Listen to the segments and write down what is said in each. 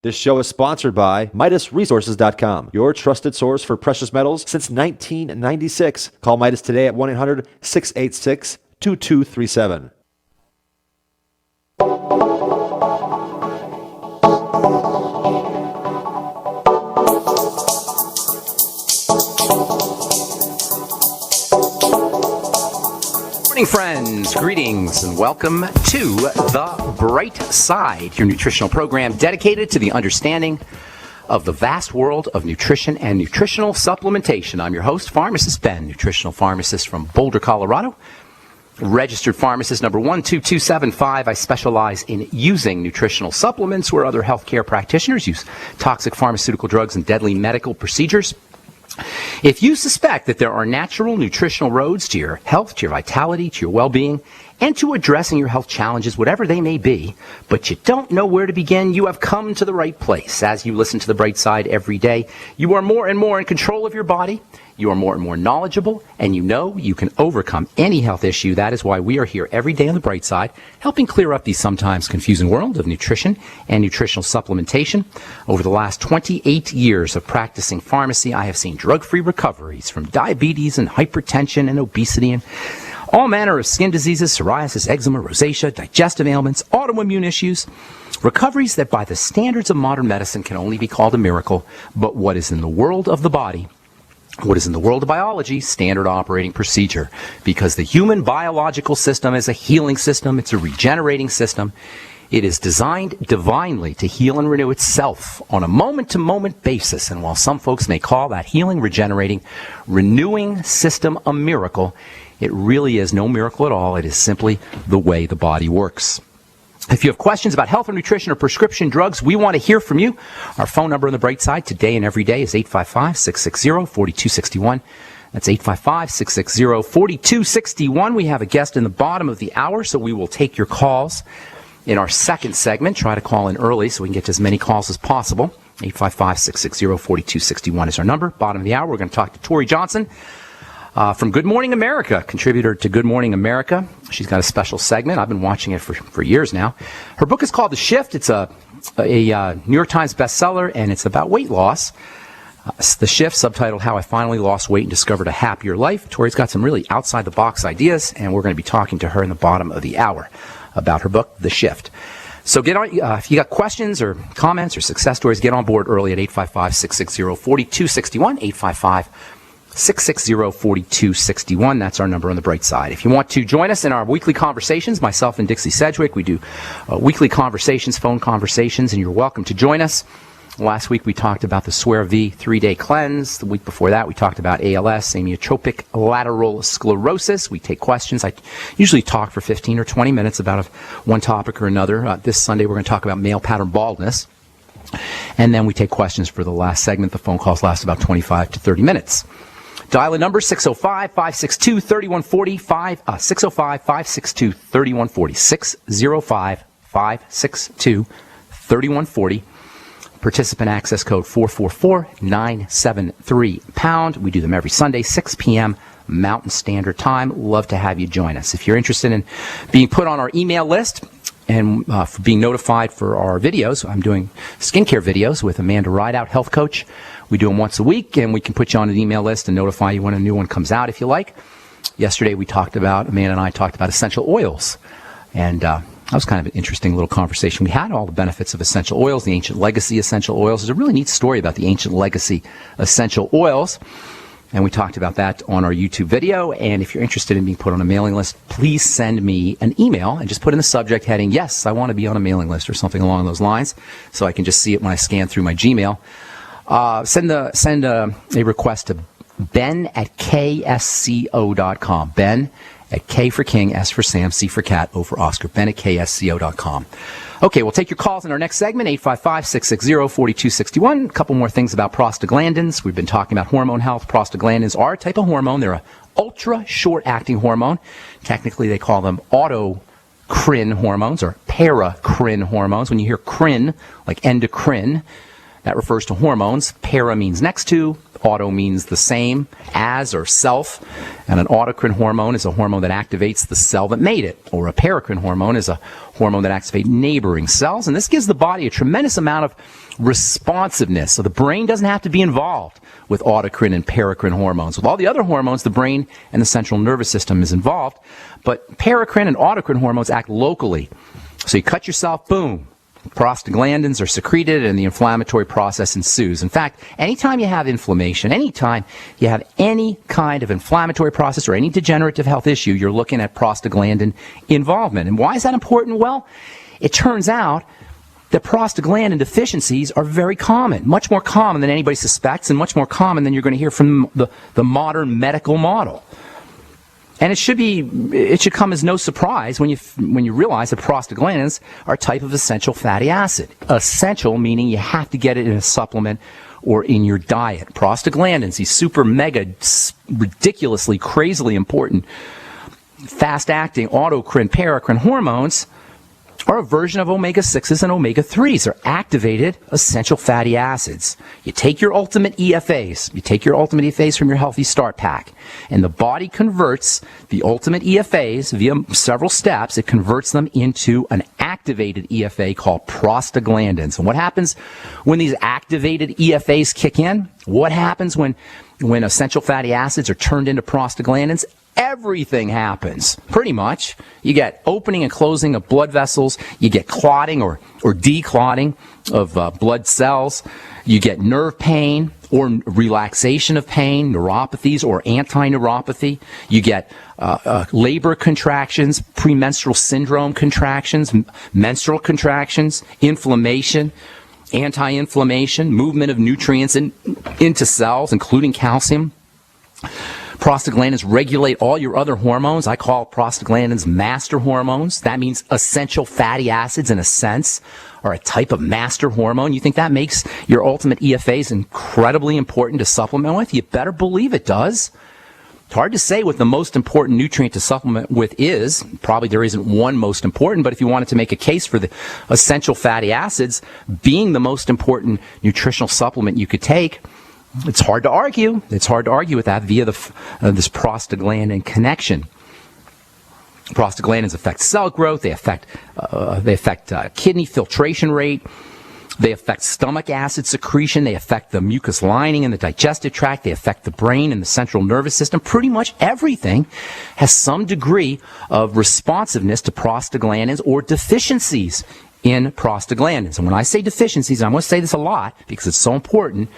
This show is sponsored by MidasResources.com, your trusted source for precious metals since 1996. Call Midas today at 1-800-686-2237. Morning, friends. Greetings and welcome to The Bright Side, your nutritional program dedicated to the understanding of the vast world of nutrition and nutritional supplementation. I'm your host, Pharmacist Ben, nutritional pharmacist from Boulder, Colorado. Registered pharmacist number 12275. I specialize in using nutritional supplements where other healthcare practitioners use toxic pharmaceutical drugs and deadly medical procedures. If you suspect that there are natural nutritional roads to your health, to your vitality, to your well-being, and to addressing your health challenges, whatever they may be, but you don't know where to begin, you have come to the right place. As you listen to The Bright Side every day, you are more and more in control of your body, you are more and more knowledgeable, and you know you can overcome any health issue. That is why we are here every day on The Bright Side, helping clear up the sometimes confusing world of nutrition and nutritional supplementation. Over the last 28 years of practicing pharmacy, I have seen drug-free recoveries from diabetes and hypertension and obesity and all manner of skin diseases, psoriasis, eczema, rosacea, digestive ailments, autoimmune issues, recoveries that by the standards of modern medicine can only be called a miracle. But what is in the world of the body, what is in the world of biology, standard operating procedure. Because the human biological system is a healing system, it's a regenerating system. It is designed divinely to heal and renew itself on a moment-to-moment basis. And while some folks may call that healing, regenerating, renewing system a miracle, it really is no miracle at all. It is simply the way the body works. If you have questions about health or nutrition or prescription drugs, we want to hear from you. Our phone number on The Bright Side today and every day is 855-660-4261. That's 855-660-4261. We have a guest in the bottom of the hour, so we will take your calls in our second segment. Try to call in early so we can get to as many calls as possible. 855-660-4261 is our number. Bottom of the hour, we're going to talk to Tori Johnson from Good Morning America, contributor to Good Morning America. She's got a special segment. I've been watching it for years now. Her book is called The Shift. It's a New York Times bestseller, and it's about weight loss. The Shift, subtitled How I Finally Lost Weight and Discovered a Happier Life. Tori's got some really outside-the-box ideas, and we're going to be talking to her in the bottom of the hour about her book, The Shift. So get on, if you got questions or comments or success stories, get on board early at 855-660-4261, 855-660-4261. That's our number on The Bright Side. If you want to join us in our weekly conversations, myself and Dixie Sedgwick, we do weekly conversations, phone conversations, and you're welcome to join us. Last week we talked about the Swear V 3-day cleanse. The week before that we talked about ALS, amyotrophic lateral sclerosis. We take questions. I usually talk for 15 or 20 minutes about one topic or another. This Sunday we're going to talk about male pattern baldness. And then we take questions for the last segment. The phone calls last about 25 to 30 minutes. Dial the number 605-562-3140, 605-562-3140, 605-562-3140. Participant access code 444-973-pound. We do them every Sunday, 6 p.m. Mountain Standard Time. Love to have you join us. If you're interested in being put on our email list and for being notified for our videos, I'm doing skincare videos with Amanda Rideout, health coach. We do them once a week, and we can put you on an email list and notify you when a new one comes out if you like. Yesterday Amanda and I talked about essential oils. And that was kind of an interesting little conversation. We had all the benefits of essential oils, the ancient legacy essential oils. There's a really neat story about the ancient legacy essential oils. And we talked about that on our YouTube video. And if you're interested in being put on a mailing list, please send me an email and just put in the subject heading, yes, I want to be on a mailing list or something along those lines, so I can just see it when I scan through my Gmail. Send a request to ben@ksco.com. Ben at K for King, S for Sam, C for Cat, O for Oscar. Ben at ksco.com. Okay, we'll take your calls in our next segment, 855-660-4261. A couple more things about prostaglandins. We've been talking about hormone health. Prostaglandins are a type of hormone. They're an ultra short-acting hormone. Technically, they call them autocrine hormones or paracrine hormones. When you hear crin, like endocrine, That refers to hormones. Para means next to, auto means the same as or self, and an autocrine hormone is a hormone that activates the cell that made it, or a paracrine hormone is a hormone that activates neighboring cells, and this gives the body a tremendous amount of responsiveness. So the brain doesn't have to be involved with autocrine and paracrine hormones. With all the other hormones, the brain and the central nervous system is involved, but paracrine and autocrine hormones act locally. So you cut yourself, boom, prostaglandins are secreted and the inflammatory process ensues. In fact, anytime you have inflammation, anytime you have any kind of inflammatory process or any degenerative health issue, you're looking at prostaglandin involvement. And why is that important? Well, it turns out that prostaglandin deficiencies are very common, much more common than anybody suspects, and much more common than you're going to hear from the modern medical model. And it should come as no surprise when you realize that prostaglandins are a type of essential fatty acid. Essential meaning you have to get it in a supplement or in your diet. Prostaglandins, these super mega ridiculously crazily important fast-acting autocrine paracrine hormones, are a version of omega-6s and omega-3s. They're activated essential fatty acids. You take your ultimate EFAs from your Healthy Start Pack, and the body converts the ultimate EFAs via several steps. It converts them into an activated EFA called prostaglandins. And what happens when these activated EFAs kick in? What happens when essential fatty acids are turned into prostaglandins? Everything happens, pretty much. You get opening and closing of blood vessels. You get clotting or declotting of blood cells. You get nerve pain or relaxation of pain, neuropathies or anti-neuropathy. You get labor contractions, premenstrual syndrome contractions, menstrual contractions, inflammation, anti-inflammation, movement of nutrients into cells, including calcium. Prostaglandins regulate all your other hormones. I call prostaglandins master hormones. That means essential fatty acids, in a sense, are a type of master hormone. You think that makes your ultimate EFAs incredibly important to supplement with? You better believe it does. It's hard to say what the most important nutrient to supplement with is. Probably there isn't one most important, but if you wanted to make a case for the essential fatty acids being the most important nutritional supplement you could take, it's hard to argue. It's hard to argue with that via this prostaglandin connection. Prostaglandins affect cell growth. They affect kidney filtration rate. They affect stomach acid secretion. They affect the mucous lining in the digestive tract. They affect the brain and the central nervous system. Pretty much everything has some degree of responsiveness to prostaglandins or deficiencies in prostaglandins. And when I say deficiencies, I'm going to say this a lot because it's so important.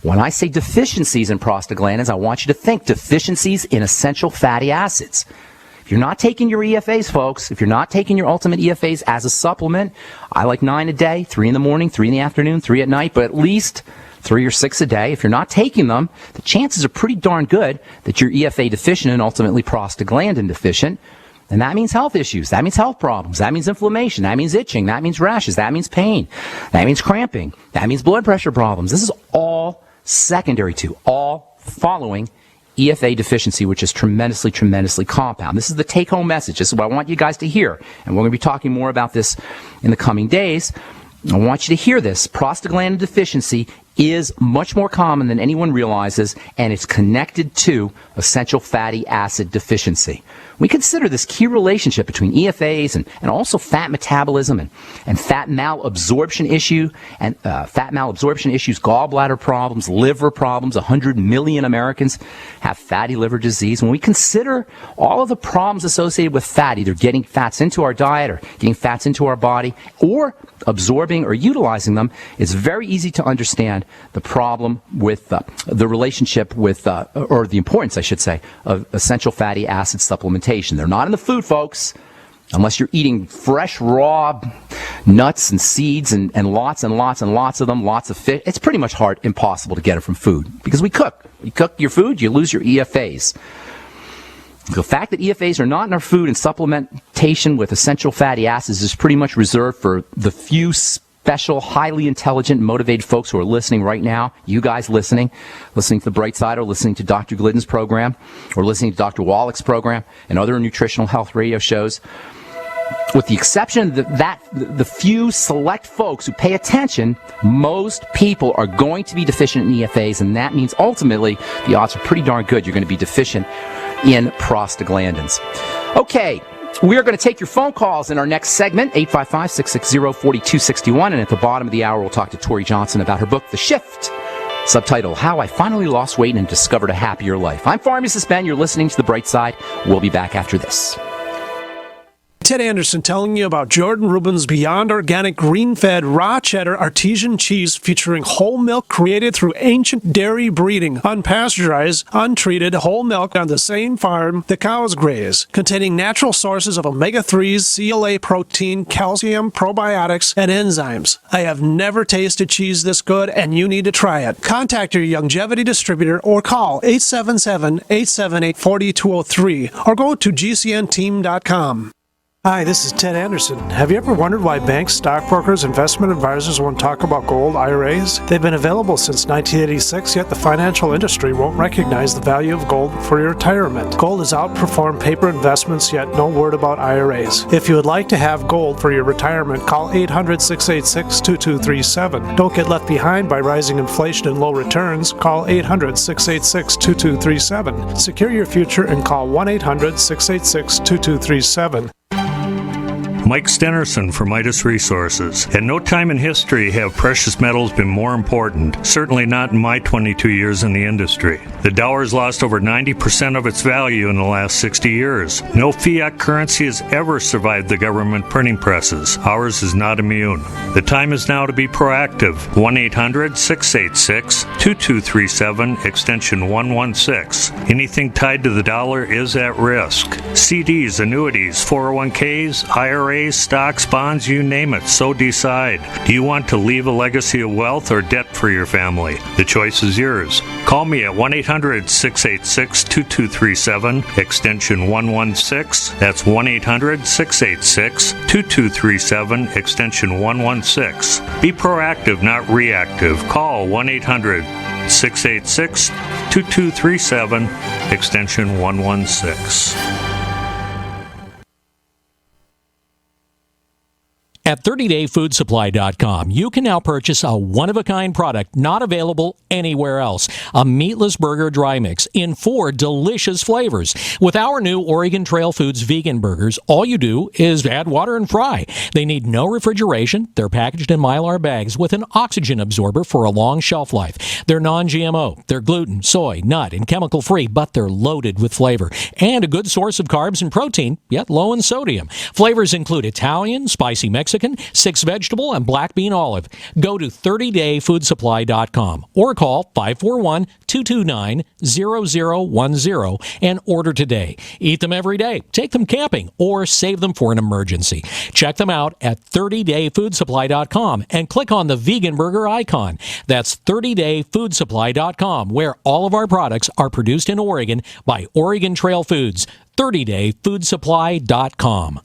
When I say deficiencies in prostaglandins, I want you to think deficiencies in essential fatty acids. If you're not taking your EFAs, folks, if you're not taking your ultimate EFAs as a supplement, I like 9 a day, 3 in the morning, 3 in the afternoon, 3 at night, but at least 3 or 6 a day. If you're not taking them, the chances are pretty darn good that you're EFA deficient and ultimately prostaglandin deficient. And that means health issues. That means health problems. That means inflammation. That means itching. That means rashes. That means pain. That means cramping. That means blood pressure problems. This is all secondary to, all following EFA deficiency, which is tremendously, tremendously compound. This is the take-home message. This is what I want you guys to hear. And we're going to be talking more about this in the coming days. I want you to hear this. Prostaglandin deficiency is much more common than anyone realizes, and it's connected to essential fatty acid deficiency. We consider this key relationship between EFAs and also fat metabolism and fat malabsorption issue, and fat malabsorption issues, gallbladder problems, liver problems. 100 million Americans have fatty liver disease. When we consider all of the problems associated with fat, either getting fats into our diet or getting fats into our body or absorbing or utilizing them, it's very easy to understand the problem with the relationship with, or the importance, I should say, of essential fatty acid supplementation. They're not in the food, folks, unless you're eating fresh, raw nuts and seeds and lots and lots and lots of them, lots of fish. It's pretty much impossible to get it from food because we cook. You cook your food, you lose your EFAs. The fact that EFAs are not in our food and supplementation with essential fatty acids is pretty much reserved for the few special, highly intelligent, motivated folks who are listening right now. You guys listening to The Bright Side, or listening to Dr. Glidden's program, or listening to Dr. Wallach's program and other nutritional health radio shows. with the exception of the few select folks who pay attention, most people are going to be deficient in EFAs, and that means ultimately the odds are pretty darn good you're going to be deficient in prostaglandins. Okay, we are going to take your phone calls in our next segment, 855-660-4261, and at the bottom of the hour, we'll talk to Tori Johnson about her book, The Shift, subtitle, How I Finally Lost Weight and Discovered a Happier Life. I'm Pharmacist Ben. You're listening to The Bright Side. We'll be back after this. Ted Anderson telling you about Jordan Rubin's Beyond Organic Green-Fed Raw Cheddar Artesian Cheese featuring whole milk created through ancient dairy breeding, unpasteurized, untreated whole milk on the same farm the cows graze, containing natural sources of omega-3s, CLA protein, calcium, probiotics, and enzymes. I have never tasted cheese this good, and you need to try it. Contact your Longevity distributor or call 877-878-4203 or go to gcnteam.com. Hi, this is Ted Anderson. Have you ever wondered why banks, stockbrokers, investment advisors won't talk about gold IRAs? They've been available since 1986, yet the financial industry won't recognize the value of gold for your retirement. Gold has outperformed paper investments, yet no word about IRAs. If you would like to have gold for your retirement, call 800-686-2237. Don't get left behind by rising inflation and low returns. Call 800-686-2237. Secure your future and call 1-800-686-2237. Mike Stenerson for Midas Resources. At no time in history have precious metals been more important, certainly not in my 22 years in the industry. The dollar has lost over 90% of its value in the last 60 years. No fiat currency has ever survived the government printing presses. Ours is not immune. The time is now to be proactive. 1-800-686-2237, extension 116. Anything tied to the dollar is at risk. CDs, annuities, 401ks, IRAs, stocks, bonds, you name it, so decide. Do you want to leave a legacy of wealth or debt for your family? The choice is yours. Call me at 1-800-686-2237, extension 116. That's 1-800-686-2237, extension 116. Be proactive, not reactive. Call 1-800-686-2237, extension 116. At 30dayfoodsupply.com, you can now purchase a one-of-a-kind product not available anywhere else. A meatless burger dry mix in 4 delicious flavors. With our new Oregon Trail Foods vegan burgers, all you do is add water and fry. They need no refrigeration. They're packaged in Mylar bags with an oxygen absorber for a long shelf life. They're non-GMO. They're gluten, soy, nut, and chemical-free, but they're loaded with flavor. And a good source of carbs and protein, yet low in sodium. Flavors include Italian, spicy Mexican, 6 vegetable, and black bean olive. Go to 30dayfoodsupply.com or call 541-229-0010 and order today. Eat them every day, take them camping, or save them for an emergency. Check them out at 30dayfoodsupply.com and click on the vegan burger icon. That's 30dayfoodsupply.com, where all of our products are produced in Oregon by Oregon Trail Foods. 30dayfoodsupply.com.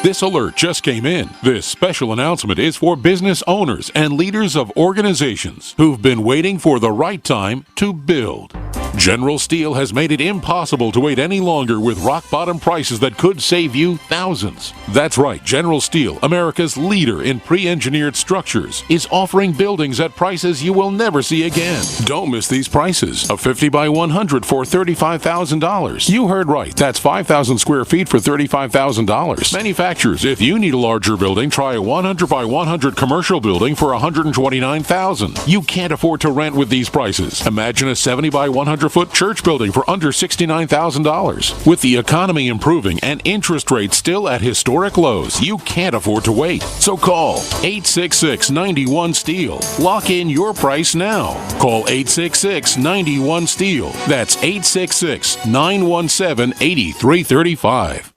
This alert just came in. This special announcement is for business owners and leaders of organizations who've been waiting for the right time to build. General Steel has made it impossible to wait any longer with rock-bottom prices that could save you thousands. That's right, General Steel, America's leader in pre-engineered structures, is offering buildings at prices you will never see again. Don't miss these prices. A 50 by 100 for $35,000. You heard right. That's 5,000 square feet for $35,000. Manufacturers, if you need a larger building, try a 100 by 100 commercial building for $129,000. You can't afford to rent with these prices. Imagine a 70 by 100-foot church building for under $69,000. With the economy improving and interest rates still at historic lows, you can't afford to wait. So call 866-91-STEEL. Lock in your price now. Call 866-91-STEEL. That's 866-917-8335.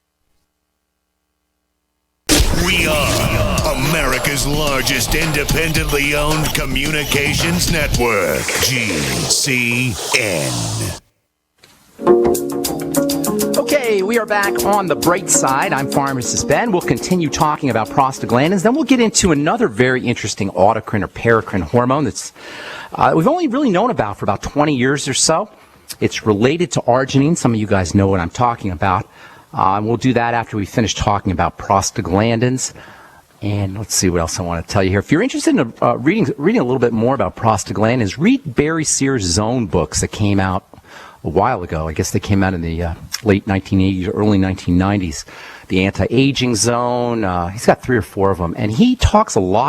We are America's largest independently owned communications network, GCN. Okay, we are back on the bright side. I'm Pharmacist Ben. We'll continue talking about prostaglandins. Then we'll get into another very interesting autocrine or paracrine hormone that's we've only really known about for about 20 years or so. It's related to arginine. Some of you guys know what I'm talking about. We'll do that after we finish talking about prostaglandins. And let's see what else I want to tell you here. If you're interested in reading a little bit more about prostaglandins, read Barry Sears' Zone books that came out a while ago. I guess they came out in the late 1980s or early 1990s. The Anti-Aging Zone. He's got 3 or 4 of them. And he talks a lot